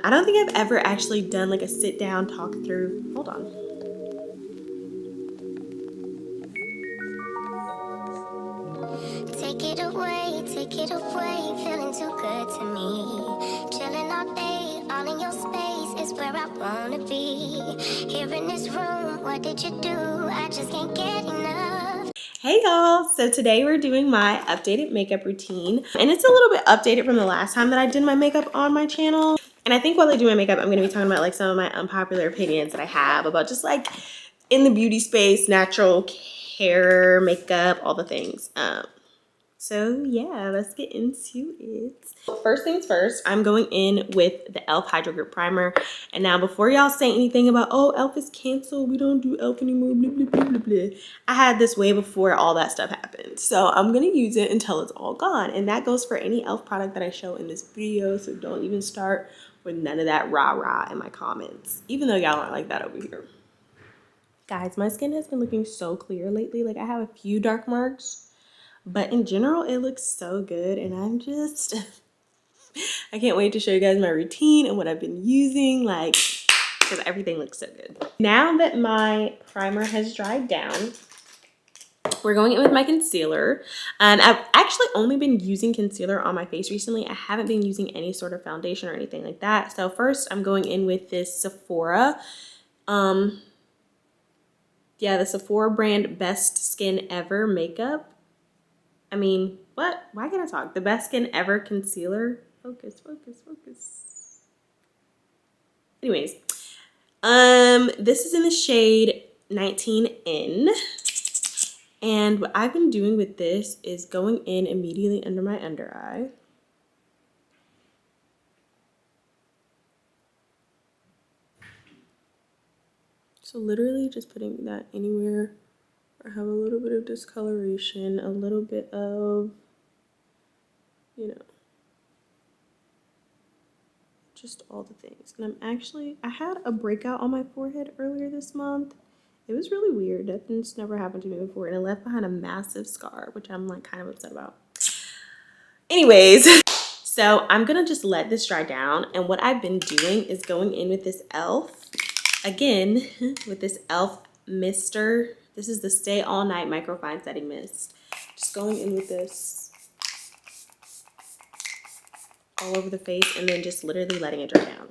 I don't think I've ever actually done like a sit down talk through. Hold on. Take it away, feeling too good to me. Chilling all day, all in your space is where I wanna be. Here in this room, what did you do? I just can't get enough. Hey y'all, so today we're doing my updated makeup routine, and it's a little bit updated from the last time that I did my makeup on my channel. And I think while I do my makeup, I'm gonna be talking about like some of my unpopular opinions that I have about just like in the beauty space, natural hair, makeup, all the things. So yeah, let's get into it. First things first, I'm going in with the e.l.f. Hydro Grip Primer. And now before y'all say anything about, oh, e.l.f. is canceled, we don't do e.l.f. anymore, blah, blah, blah, blah, blah. I had this way before all that stuff happened. So I'm gonna use it until it's all gone. And that goes for any e.l.f. product that I show in this video. So don't even start with none of that rah-rah in my comments. Even though y'all aren't like that over here. Guys, my skin has been looking so clear lately. Like I have a few dark marks, but in general, it looks so good. And I'm just, I can't wait to show you guys my routine and what I've been using, like, because everything looks so good. Now that my primer has dried down, we're going in with my concealer. And I've actually only been using concealer on my face recently. I haven't been using any sort of foundation or anything like that. So first I'm going in with this Sephora. Yeah, the Sephora brand Best Skin Ever makeup. I mean, what? Why can't I talk? The Best Skin Ever concealer. Focus, focus, focus. Anyways, this is in the shade 19N. And what I've been doing with this is going in immediately under my under eye. So literally just putting that anywhere where I have a little bit of discoloration, a little bit of, you know, just all the things. And I had a breakout on my forehead earlier this month. It was really weird. That's never happened to me before. And it left behind a massive scar, which I'm like kind of upset about. Anyways, so I'm gonna just let this dry down. And what I've been doing is going in with this e.l.f. Again, with this e.l.f. mister. This is the Stay All Night Microfine Setting Mist. Just going in with this all over the face and then just literally letting it dry down.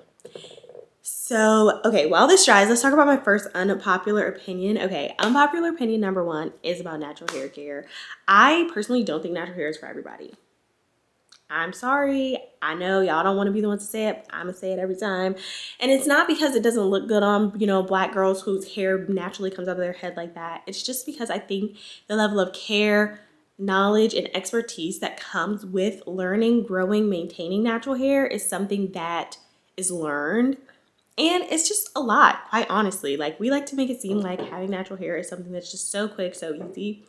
So, okay, while this dries, let's talk about my first unpopular opinion. Okay, unpopular opinion number one is about natural hair care. I personally don't think natural hair is for everybody. I'm sorry. I know y'all don't want to be the ones to say it. I'm going to say it every time. And it's not because it doesn't look good on, you know, black girls whose hair naturally comes out of their head like that. It's just because I think the level of care, knowledge, and expertise that comes with learning, growing, maintaining natural hair is something that is learned. And it's just a lot, quite honestly. Like, we like to make it seem like having natural hair is something that's just so quick, so easy.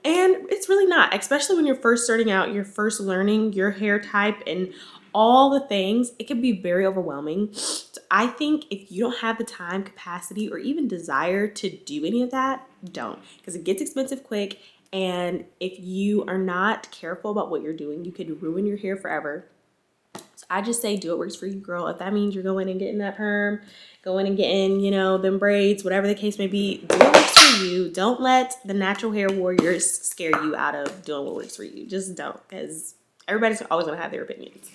And it's really not, especially when you're first starting out, you're first learning your hair type and all the things. It can be very overwhelming. So I think if you don't have the time, capacity, or even desire to do any of that, don't. Because it gets expensive quick. And if you are not careful about what you're doing, you could ruin your hair forever. So I just say do what works for you, girl. If that means you're going and getting that perm, going and getting, you know, them braids, whatever the case may be, do what works for you. Don't let the natural hair warriors scare you out of doing what works for you. Just don't, because everybody's always going to have their opinions.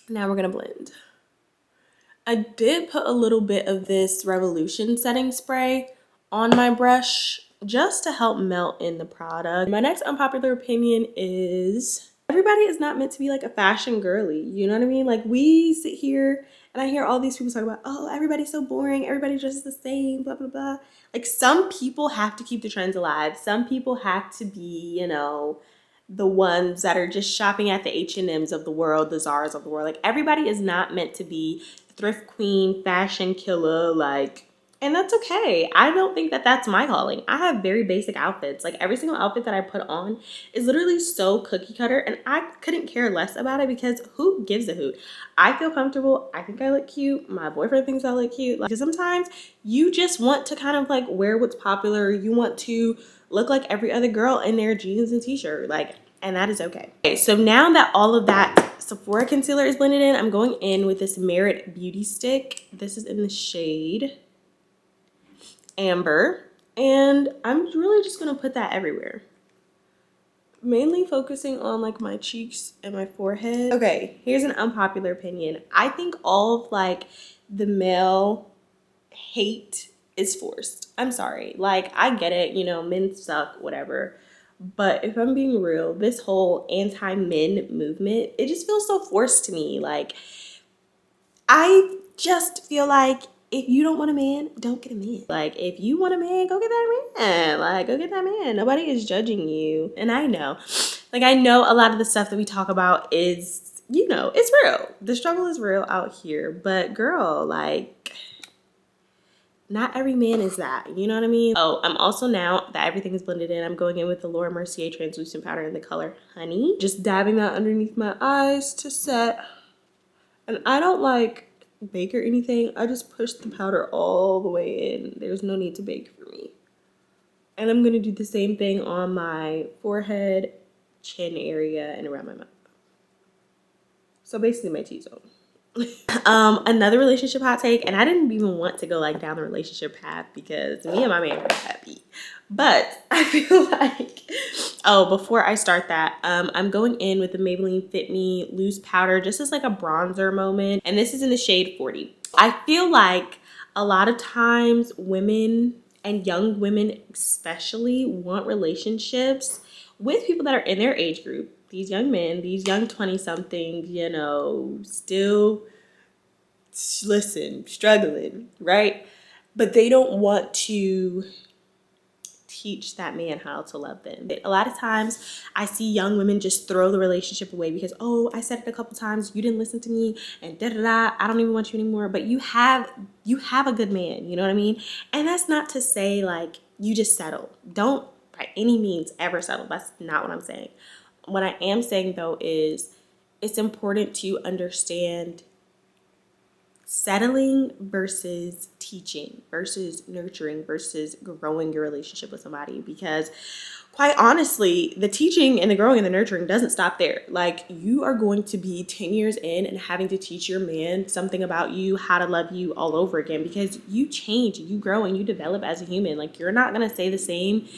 Now we're going to blend. I did put a little bit of this Revolution setting spray on my brush just to help melt in the product. My next unpopular opinion is everybody is not meant to be like a fashion girly. You know what I mean? Like, we sit here and I hear all these people talk about, oh, everybody's so boring. Everybody dresses the same, blah, blah, blah. Like, some people have to keep the trends alive. Some people have to be, you know, the ones that are just shopping at the H&Ms of the world, the Zaras of the world. Like, everybody is not meant to be thrift queen, fashion killer, like, and that's okay. I don't think that that's my calling. I have very basic outfits. Like, every single outfit that I put on is literally so cookie cutter, and I couldn't care less about it because who gives a hoot? I feel comfortable. I think I look cute. My boyfriend thinks I look cute. Like, sometimes you just want to kind of like wear what's popular. You want to look like every other girl in their jeans and t-shirt. Like, and that is okay. Okay, so now that all of that Sephora concealer is blended in, I'm going in with this Merit Beauty Stick. This is in the shade Amber, and I'm really just gonna put that everywhere. Mainly focusing on like my cheeks and my forehead. Okay, here's an unpopular opinion. I think all of like the male hate is forced. I'm sorry. Like, I get it, you know, men suck, whatever. But if I'm being real, this whole anti-men movement, it just feels so forced to me. Like, I just feel like if you don't want a man, don't get a man. Like, if you want a man, go get that man. Like, go get that man. Nobody is judging you. And I know, like, I know a lot of the stuff that we talk about is, you know, it's real. The struggle is real out here. But girl, like, not every man is that, you know what I mean? Oh, I'm also, now that everything is blended in, I'm going in with the Laura Mercier translucent powder in the color Honey. Just dabbing that underneath my eyes to set. And I don't like bake or anything. I just push the powder all the way in. There's no need to bake for me. And I'm gonna do the same thing on my forehead, chin area, and around my mouth. So basically my T-zone. Another relationship hot take, and I didn't even want to go like down the relationship path because me and my man were happy, but I feel like, oh, before I start that, I'm going in with the Maybelline Fit Me loose powder just as like a bronzer moment, and this is in the shade 40. I feel like a lot of times women, and young women especially, want relationships with people that are in their age group. These young men, these young 20-somethings, you know, still, listen, struggling, right? But they don't want to teach that man how to love them. A lot of times I see young women just throw the relationship away because, oh, I said it a couple times, you didn't listen to me, and da da da, I don't even want you anymore. But you have a good man, you know what I mean? And that's not to say like you just settle. Don't by any means ever settle. That's not what I'm saying. What I am saying though is it's important to understand settling versus teaching versus nurturing versus growing your relationship with somebody, because quite honestly, the teaching and the growing and the nurturing doesn't stop there. Like, you are going to be 10 years in and having to teach your man something about you, how to love you all over again, because you change, you grow, and you develop as a human. Like, you're not going to stay the same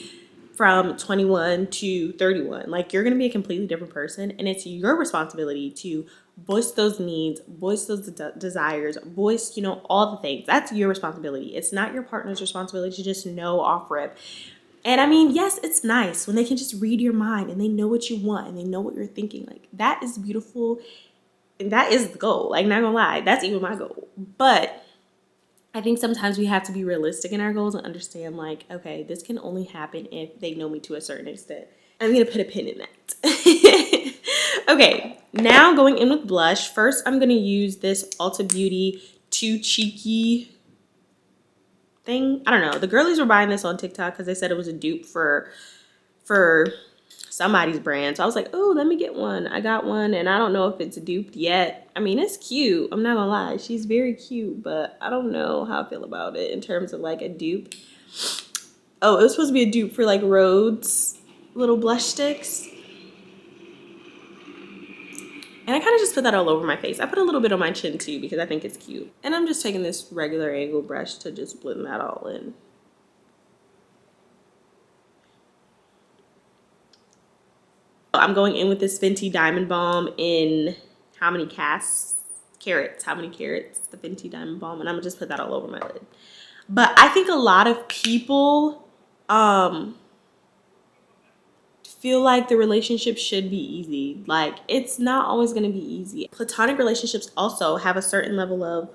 from 21 to 31. Like, you're going to be a completely different person, and it's your responsibility to voice those needs, voice those desires, voice, you know, all the things. That's your responsibility. It's not your partner's responsibility to just know off rip. And I mean, yes, it's nice when they can just read your mind and they know what you want and they know what you're thinking. Like, that is beautiful, and that is the goal. Like, not gonna lie, that's even my goal. But I think sometimes we have to be realistic in our goals and understand, like, okay, this can only happen if they know me to a certain extent. I'm gonna put a pin in that. Okay, now going in with blush. First, I'm gonna use this Ulta Beauty Too Cheeky thing. I don't know. The girlies were buying this on TikTok because they said it was a dupe for somebody's brand. So I was like, oh, let me get one. I got one, and I don't know if it's duped yet. I mean, it's cute. I'm not gonna lie. She's very cute, but I don't know how I feel about it in terms of like a dupe. Oh, it was supposed to be a dupe for like Rhodes little blush sticks. And I kind of just put that all over my face. I put a little bit on my chin too because I think it's cute. And I'm just taking this regular angle brush to just blend that all in. I'm going in with this Fenty Diamond Balm in how many carats? How many carats? The Fenty Diamond Balm. And I'm gonna just put that all over my lid. But I think a lot of people feel like the relationship should be easy. Like, it's not always gonna be easy. Platonic relationships also have a certain level of,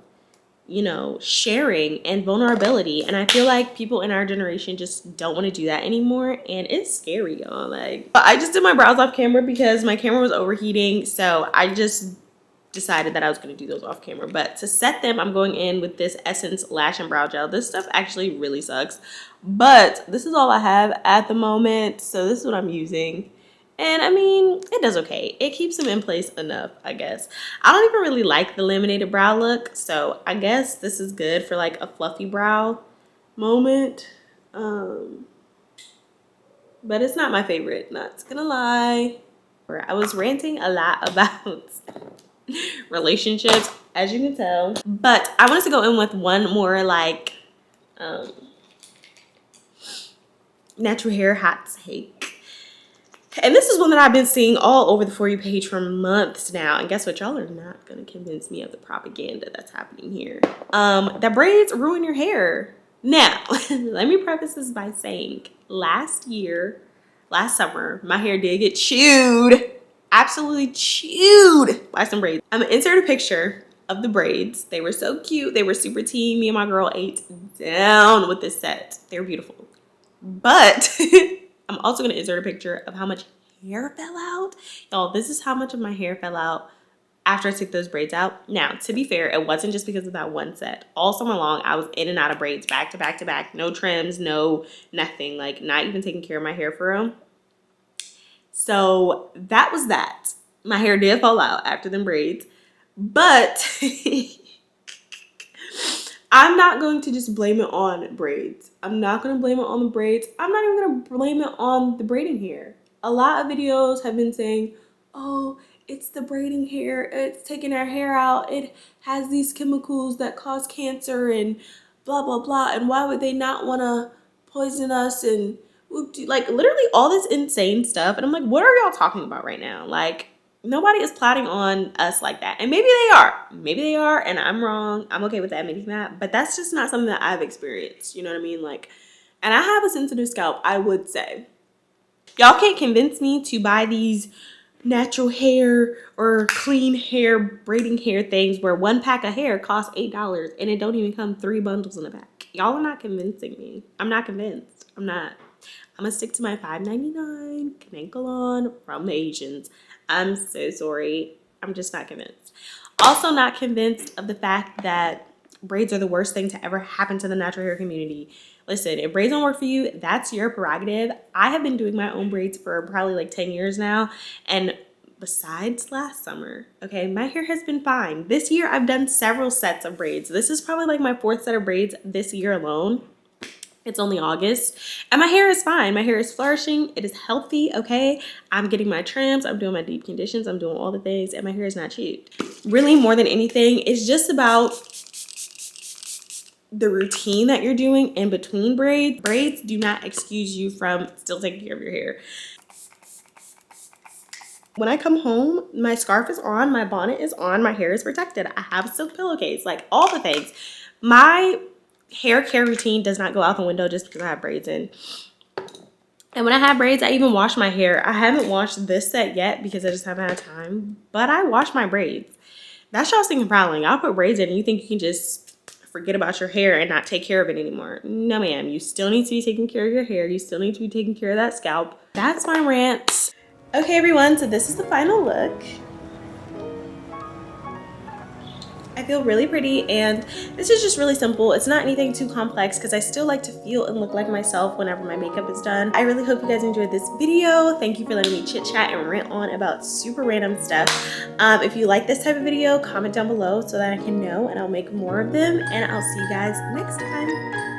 you know, sharing and vulnerability, and I feel like people in our generation just don't want to do that anymore, and it's scary, y'all. Like, I just did my brows off camera because my camera was overheating, so I just decided that I was going to do those off camera. But to set them, I'm going in with this Essence Lash and Brow Gel. This stuff actually really sucks, but this is all I have at the moment, so this is what I'm using. And I mean, it does okay. It keeps them in place enough, I guess. I don't even really like the laminated brow look, so I guess this is good for like a fluffy brow moment. But it's not my favorite, not gonna lie. I was ranting a lot about relationships, as you can tell. But I wanted to go in with one more like natural hair hot take. And this is one that I've been seeing all over the For You page for months now. And guess what? Y'all are not going to convince me of the propaganda that's happening here. That braids ruin your hair. Now, let me preface this by saying last summer, my hair did get chewed. Absolutely chewed by some braids. I'm going to insert a picture of the braids. They were so cute. They were super tea. Me and my girl ate down with this set. They were beautiful. But I'm also going to insert a picture of how much hair fell out. Y'all, this is how much of my hair fell out after I took those braids out. Now, to be fair, it wasn't just because of that one set. All summer long, I was in and out of braids, back to back to back. No trims, no nothing. Like, not even taking care of my hair for real. So that was that. My hair did fall out after them braids. But I'm not going to just blame it on braids. I'm not going to blame it on the braids. I'm not even going to blame it on the braiding hair. A lot of videos have been saying, oh, it's the braiding hair. It's taking our hair out. It has these chemicals that cause cancer and blah, blah, blah. And why would they not want to poison us? And like literally all this insane stuff. And I'm like, what are y'all talking about right now? Like, nobody is plotting on us like that. And maybe they are. Maybe they are, and I'm wrong. I'm okay with admitting that. But that's just not something that I've experienced. You know what I mean? Like, and I have a sensitive scalp, I would say. Y'all can't convince me to buy these natural hair or clean hair, braiding hair things where one pack of hair costs $8 and it don't even come 3 bundles in a pack. Y'all are not convincing me. I'm not convinced. I'm not. I'm gonna stick to my $5.99 Kanekalon from the Asians. I'm so sorry. I'm just not convinced. Also not convinced of the fact that braids are the worst thing to ever happen to the natural hair community. Listen, if braids don't work for you, that's your prerogative. I have been doing my own braids for probably like 10 years now. And besides last summer, okay, my hair has been fine. This year, I've done several sets of braids. This is probably like my 4th set of braids this year alone. It's only August and my hair is fine. My hair is flourishing. It is healthy, okay? I'm getting my trims. I'm doing my deep conditions. I'm doing all the things and my hair is not chewed. Really, more than anything, it's just about the routine that you're doing in between braids. Braids do not excuse you from still taking care of your hair. When I come home, my scarf is on, my bonnet is on, my hair is protected. I have a silk pillowcase, like all the things. My hair care routine does not go out the window just because I have braids in. And when I have braids, I even wash my hair. I haven't washed this set yet because I just haven't had time, but I wash my braids. That's y'all's thinking probably. I'll put braids in and you think you can just forget about your hair and not take care of it anymore. No, ma'am. You still need to be taking care of your hair. You still need to be taking care of that scalp. That's my rant. Okay, everyone. So this is the final look. I feel really pretty and this is just really simple. It's not anything too complex because I still like to feel and look like myself whenever my makeup is done. I really hope you guys enjoyed this video. Thank you for letting me chit chat and rant on about super random stuff. If you like this type of video, comment down below so that I can know and I'll make more of them, and I'll see you guys next time.